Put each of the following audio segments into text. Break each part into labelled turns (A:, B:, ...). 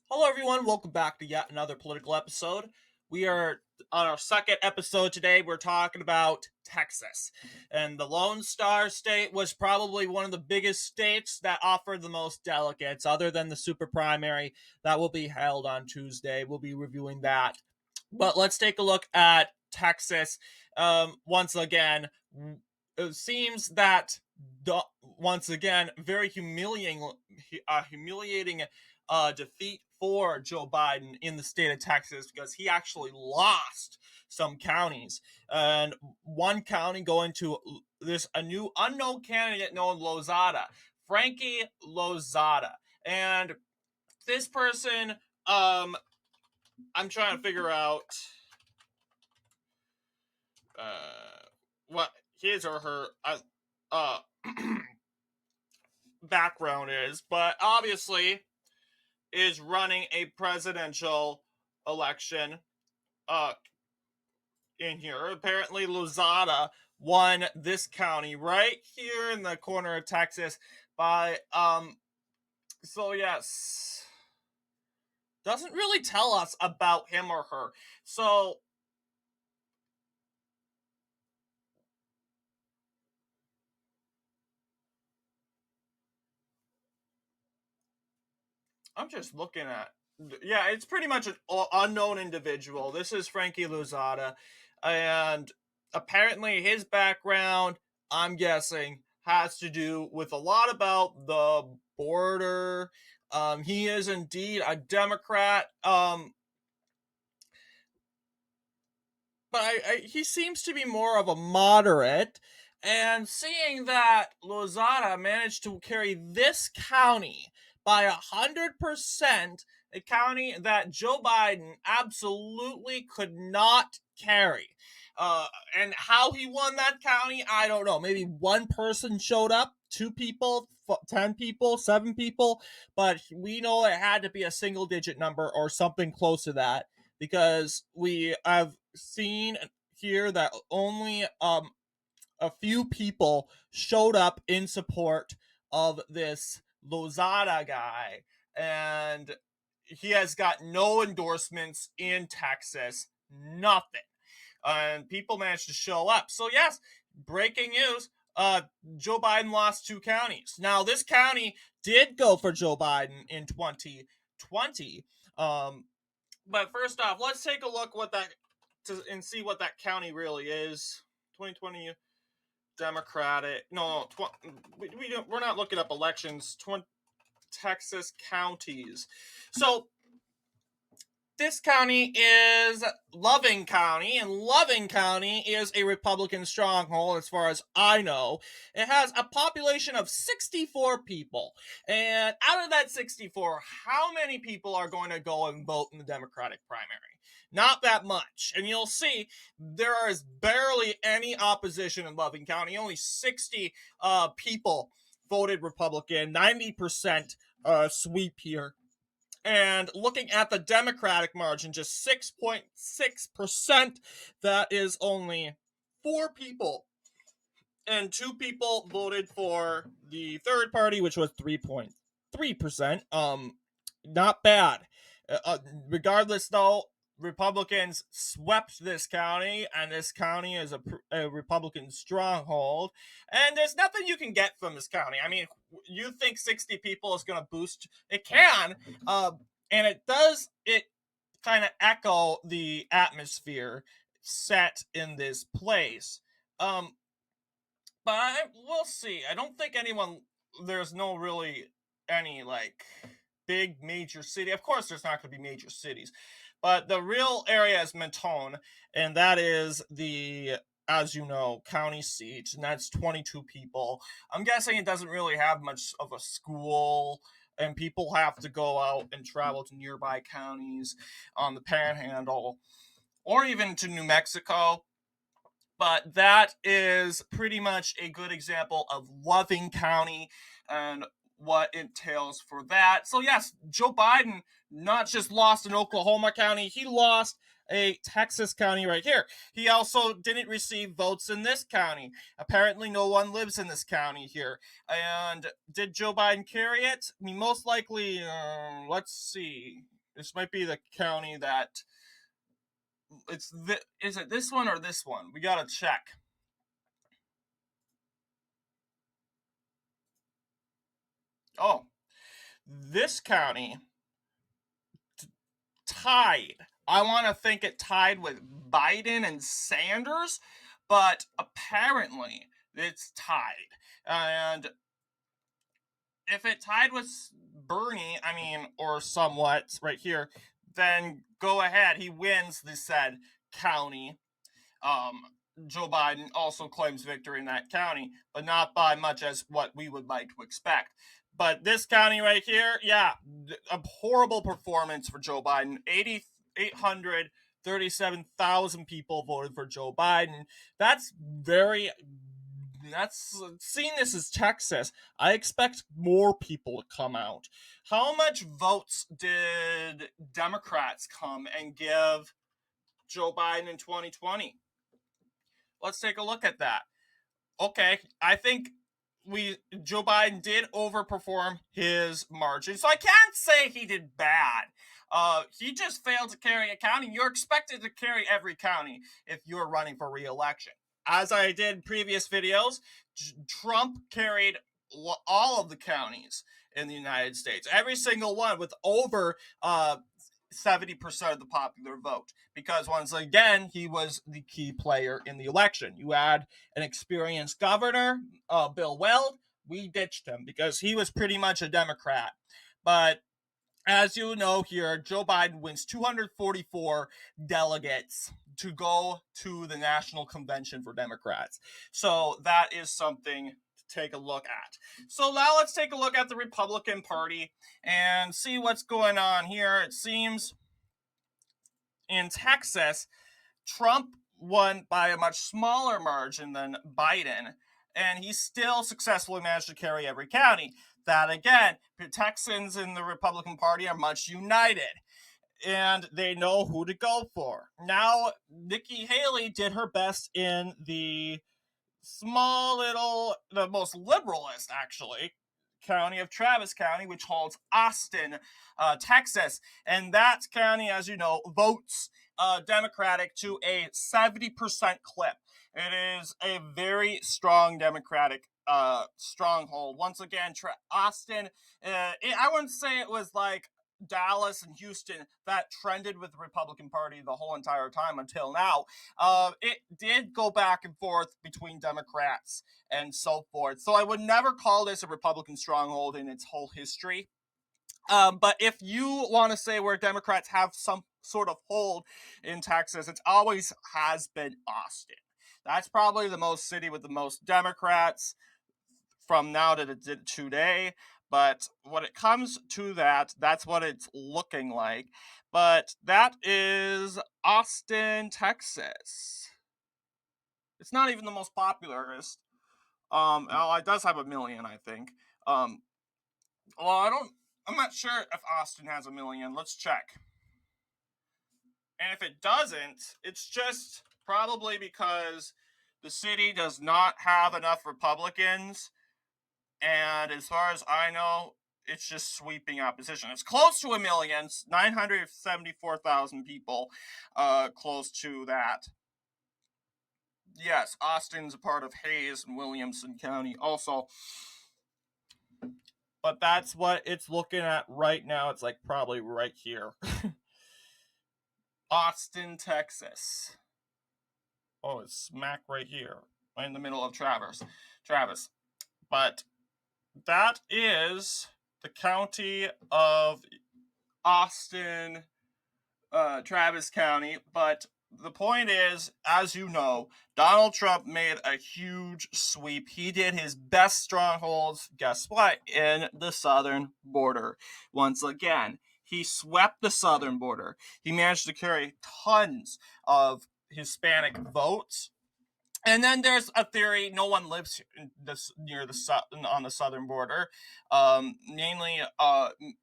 A: Hello, everyone. Welcome back to yet another political episode. We are on our second episode today. We're talking about Texas. And the Lone Star State was probably one of the biggest states that offered the most delegates, other than the super primary that will be held on Tuesday. We'll be reviewing that. But let's take a look at Texas. Once again, it seems that once again, very humiliating defeat for Joe Biden in the state of Texas because he actually lost some counties, and one county going to a new unknown candidate known Lozada, Frankie Lozada, and this person, I'm trying to figure out what his or her uh background is, but obviously is running a presidential election uh in here. Apparently Lozada won this county right here in the corner of Texas by so yes, doesn't really tell us about him or her. So I'm just looking at, yeah, it's pretty much an unknown individual. This is Frankie Lozada, and apparently his background, I'm guessing, has to do with a lot about the border. He is indeed a Democrat. But he seems to be more of a moderate. And seeing that Lozada managed to carry this county by 100%, a county that Joe Biden absolutely could not carry. And how he won that county, I don't know. Maybe one person showed up, two people, 10 people, seven people, but we know it had to be a single digit number or something close to that because we have seen here that only a few people showed up in support of this Lozada guy, and he has got no endorsements in Texas, nothing. And people managed to show up. So yes, breaking news. Joe Biden lost two counties. Now, this county did go for Joe Biden in 2020. But first off, let's take a look and see what that county really is. 2020 Democratic. No, we're not looking up elections. Texas counties. So this county is Loving County, and Loving County is a Republican stronghold as far as I know. It has a population of 64 people. And out of that 64, how many people are going to go and vote in the Democratic primary? Not that much. And you'll see there is barely any opposition in Loving County. Only 60 people voted Republican, 90% sweep here. And looking at the Democratic margin, just 6.6%, that is only four people. And two people voted for the third party, which was 3.3%. Not bad. Regardless, though, Republicans swept this county, and this county is a Republican stronghold. And there's nothing you can get from this county. I mean, you think 60 people is going to boost? It can, and it does. It kind of echo the atmosphere set in this place. Um, but we'll see. I don't think anyone. There's no really any like big major city. Of course, there's not going to be major cities, but the real area is Mentone, and that is as you know, county seat, and that's 22 people. I'm guessing it doesn't really have much of a school, and people have to go out and travel to nearby counties on the Panhandle, or even to New Mexico. But that is pretty much a good example of Loving County and what it entails for that. So yes, Joe Biden not just lost in Oklahoma County, he lost a Texas county right here. He also didn't receive votes in this county. Apparently no one lives in this county here. And did Joe Biden carry it? I mean, most likely, let's see. This might be the county that is it this one or this one? We gotta check. Oh, this county tied. I want to think it tied with Biden and Sanders, but apparently it's tied. And if it tied with Bernie, I mean, or somewhat right here, then go ahead. He wins the said county. Um, Joe Biden also claims victory in that county, but not by much as what we would like to expect. But this county right here, yeah, a horrible performance for Joe Biden. 837,000 people voted for Joe Biden. That's very. That's seeing this as Texas. I expect more people to come out. How much votes did Democrats come and give Joe Biden in 2020? Let's take a look at that. Okay, I think Joe Biden did overperform his margin, so I can't say he did bad. He just failed to carry a county. You're expected to carry every county if you're running for re-election. As I did in previous videos, Trump carried all of the counties in the United States, every single one, with over 70% of the popular vote, because once again he was the key player in the election. You add an experienced governor, Bill Weld. We ditched him because he was pretty much a Democrat. But as you know here, Joe Biden wins 244 delegates to go to the National Convention for Democrats. So that is something to take a look at. So now let's take a look at the Republican Party and see what's going on here. It seems in Texas, Trump won by a much smaller margin than Biden, and he still successfully managed to carry every county. That again, the Texans in the Republican Party are much united, and they know who to go for. Now, Nikki Haley did her best in the the most liberalist, actually, county of Travis County, which holds Austin, Texas. And that county, as you know, votes Democratic to a 70% clip. It is a very strong Democratic stronghold. Once again, Austin, I wouldn't say it was like Dallas and Houston that trended with the Republican Party the whole entire time until now. It did go back and forth between Democrats and so forth. So I would never call this a Republican stronghold in its whole history. But if you want to say where Democrats have some sort of hold in Texas, it always has been Austin. That's probably the most city with the most Democrats from now to today. But when it comes to that, that's what it's looking like. But that is Austin, Texas. It's not even the most popularist. It does have 1 million, I think. Well, I'm not sure if Austin has 1 million. Let's check. And if it doesn't, it's just probably because the city does not have enough Republicans. And as far as I know, it's just sweeping opposition. It's close to 1 million, 974,000 people, close to that. Yes, Austin's a part of Hayes and Williamson County also. But that's what it's looking at right now. It's like probably right here. Austin, Texas. Oh, it's smack right here, right in the middle of Travis. But that is the county of Austin, Travis County. But the point is, as you know, Donald Trump made a huge sweep. He did his best strongholds, guess what, in the southern border. Once again, he swept the southern border. He managed to carry tons of Hispanic votes. And then there's a theory: no one lives near on the southern border, mainly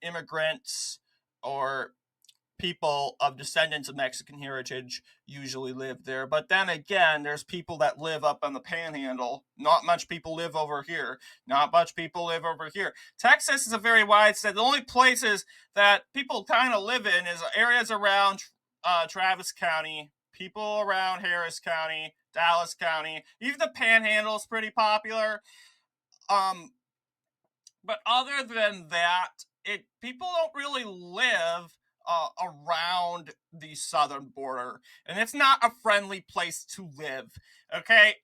A: immigrants or people of descendants of Mexican heritage usually live there. But then again, there's people that live up on the panhandle. Not much people live over here. Not much people live over here. Texas is a very wide state. The only places that people kind of live in is areas around Travis County, people around Harris County, Dallas County. Even the panhandle is pretty popular. But other than that, people don't really live around the southern border, and it's not a friendly place to live. Okay,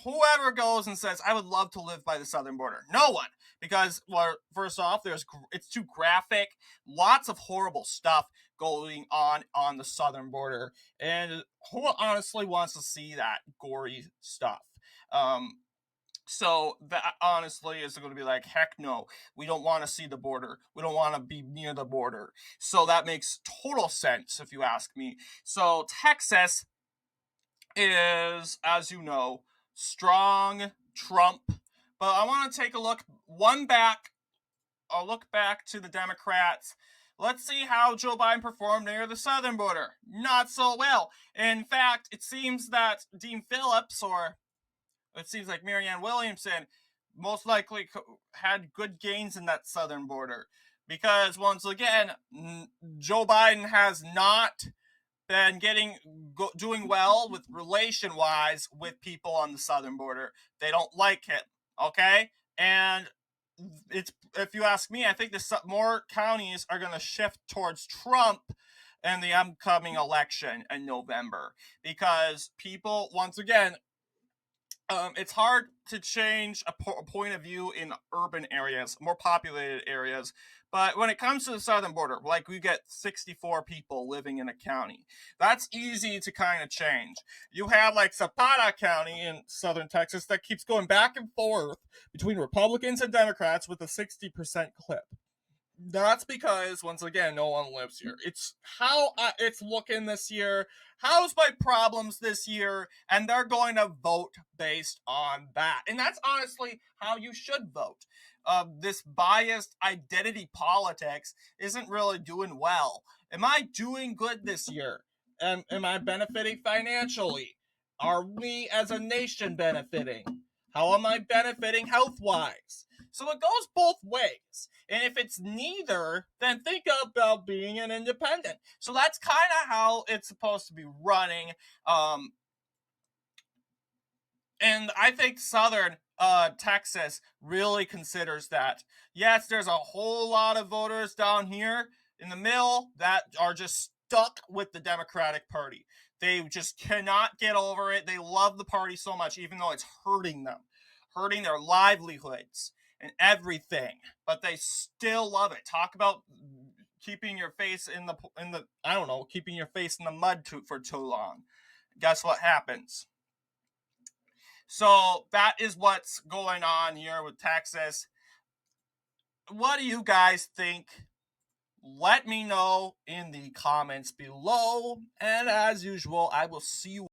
A: whoever goes and says I would love to live by the southern border, no one, because well, first off, it's too graphic, lots of horrible stuff going on the southern border, and who honestly wants to see that gory stuff? So that honestly is going to be like, heck no, we don't want to see the border. We don't want to be near the border. So that makes total sense if you ask me. So Texas is, as you know, strong Trump. But I want to take a look back to the Democrats. Let's see how Joe Biden performed near the southern border. Not so well. In fact, it seems that Dean Phillips, or it seems like Marianne Williamson, most likely had good gains in that southern border. Because once again, Joe Biden has not been doing well with relation-wise with people on the southern border. They don't like him, okay? And if you ask me, I think more counties are going to shift towards Trump in the upcoming election in November. Because people, once again, it's hard to change a point of view in urban areas, more populated areas. But when it comes to the southern border, like we get 64 people living in a county, that's easy to kind of change. You have like Zapata County in southern Texas that keeps going back and forth between Republicans and Democrats with a 60% clip. That's because, once again, no one lives here. It's how it's looking this year. How's my problems this year? And they're going to vote based on that. And that's honestly how you should vote. This biased identity politics isn't really doing well. Am I doing good this year? Am I benefiting financially? Are we as a nation benefiting? How am I benefiting health-wise? So it goes both ways. And if it's neither, then think about being an independent. So that's kind of how it's supposed to be running. And I think southern Texas really considers that. Yes, there's a whole lot of voters down here in the middle that are just stuck with the Democratic Party. They just cannot get over it. They love the party so much, even though it's hurting them, hurting their livelihoods and everything. But they still love it. Talk about keeping your face in the I don't know, keeping your face in the mud for too long. Guess what happens? So that is what's going on here with Texas. What do you guys think? Let me know in the comments below. And as usual, I will see you